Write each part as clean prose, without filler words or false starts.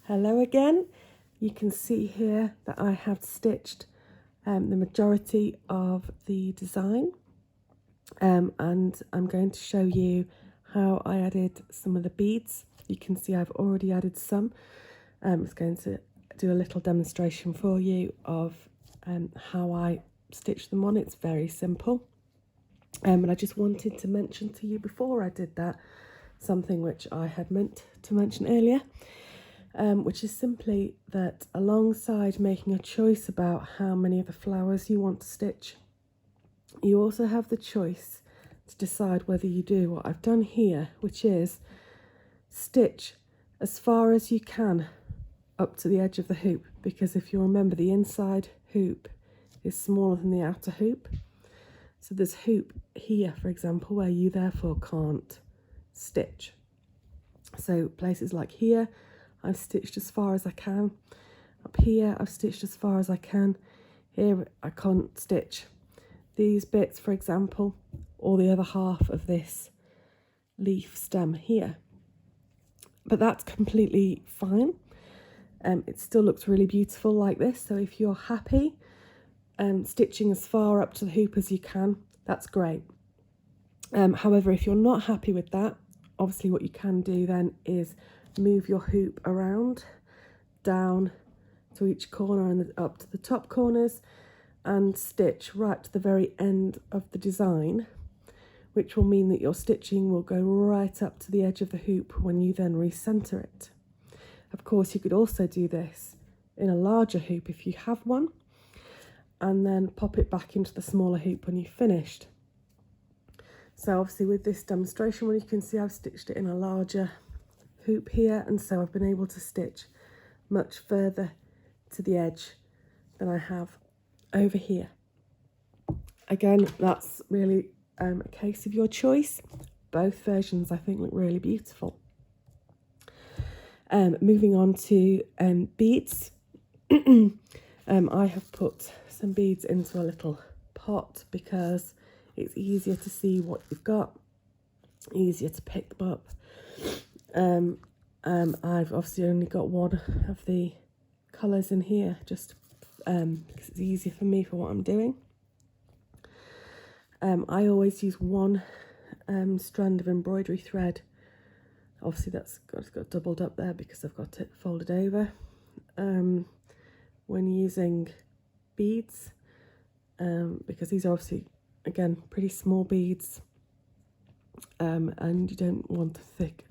Hello again. You can see here that I have stitched the majority of the design and I'm going to show you how I added some of the beads. You can see I've already added some. I'm going to do a little demonstration for you of how I stitch them on. It's very simple. And I just wanted to mention to you before I did that something which I had meant to mention earlier. Which is simply that alongside making a choice about how many of the flowers you want to stitch, you also have the choice to decide whether you do what I've done here, which is stitch as far as you can up to the edge of the hoop, because if you remember, the inside hoop is smaller than the outer hoop. So there's hoop here, for example, where you therefore can't stitch. So places like here, I've stitched as far as I can. Up here, I've stitched as far as I can. Here, I can't stitch. These bits, for example, or the other half of this leaf stem here. But that's completely fine. It still looks really beautiful like this. So if you're happy stitching as far up to the hoop as you can, that's great. However, if you're not happy with that, obviously what you can do then is move your hoop around down to each corner and up to the top corners and stitch right to the very end of the design, which will mean that your stitching will go right up to the edge of the hoop when you then recenter it. Of course, you could also do this in a larger hoop if you have one, and then pop it back into the smaller hoop when you've finished. So obviously with this demonstration one, you can see I've stitched it in a larger hoop here, and so I've been able to stitch much further to the edge than I have over here. Again, that's really a case of your choice. Both versions I think look really beautiful. Moving on to beads. I have put some beads into a little pot because it's easier to see what you've got, easier to pick them up. I've obviously only got one of the colours in here, just because it's easier for me for what I'm doing. I always use one strand of embroidery thread. Obviously that's got doubled up there because I've got it folded over. When using beads, because these are obviously, again, pretty small beads, and you don't want a thick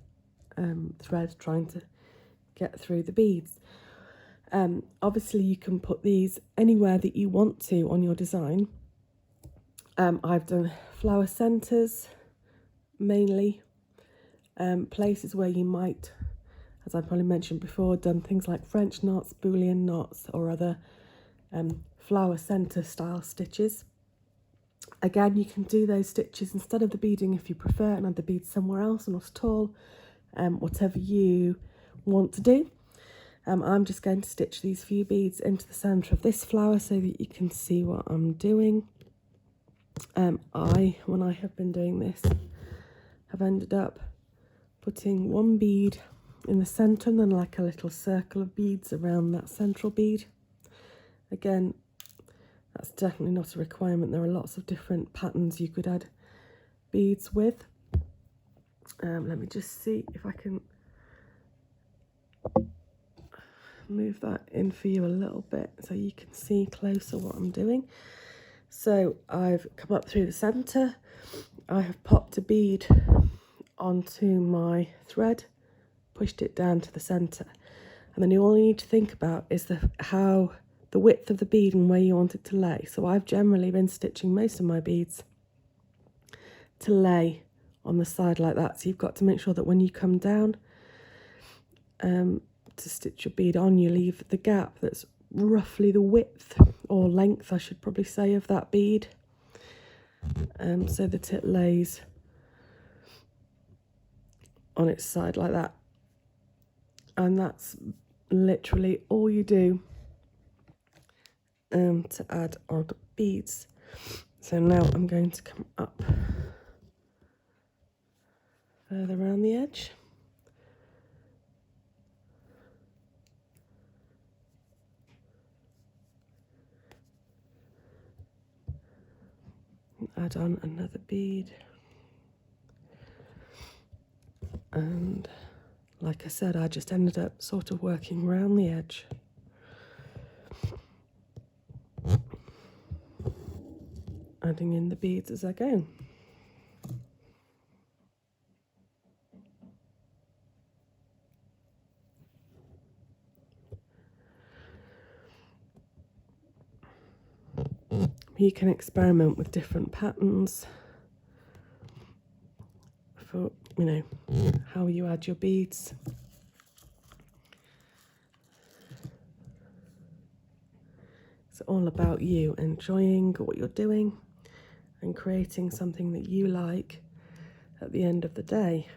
thread trying to get through the beads. Obviously you can put these anywhere that you want to on your design. I've done flower centres mainly, places where you might, as I probably mentioned before, done things like French knots, Boolean knots, or other flower centre style stitches. Again, you can do those stitches instead of the beading if you prefer, and add the beads somewhere else, not at all. Whatever you want to do. I'm just going to stitch these few beads into the centre of this flower so that you can see what I'm doing. When I have been doing this, have ended up putting one bead in the centre and then like a little circle of beads around that central bead. Again, that's definitely not a requirement. There are lots of different patterns you could add beads with. Let me just see if I can move that in for you a little bit so you can see closer what I'm doing. So I've come up through the centre, I have popped a bead onto my thread, pushed it down to the centre, and then all you need to think about is the width of the bead and where you want it to lay. So I've generally been stitching most of my beads to lay on the side like that, so you've got to make sure that when you come down to stitch your bead on, you leave the gap that's roughly the width or length, I should probably say, of that bead, so that it lays on its side like that. And that's literally all you do to add on beads. So now I'm going to come up further around the edge. add on another bead. And like I said, I just ended up sort of working around the edge. Adding in the beads as I go. You can experiment with different patterns for, you know, how you add your beads. It's all about you enjoying what you're doing and creating something that you like at the end of the day.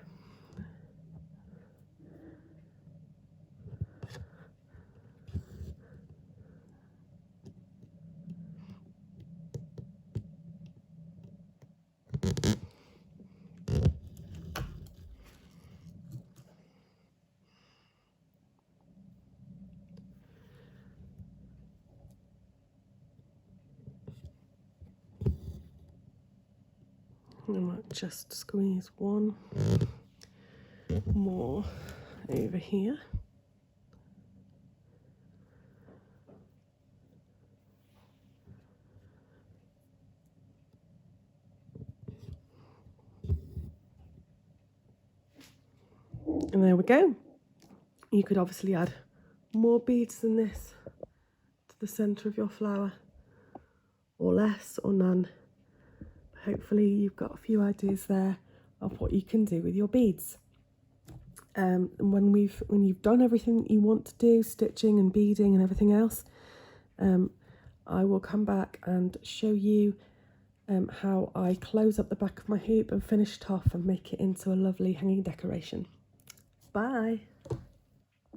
I might just squeeze one more over here. And there we go. You could obviously add more beads than this to the centre of your flower, or less or none. Hopefully you've got a few ideas there of what you can do with your beads. And when you've done everything that you want to do, stitching and beading and everything else, I will come back and show you how I close up the back of my hoop and finish it off and make it into a lovely hanging decoration. Bye!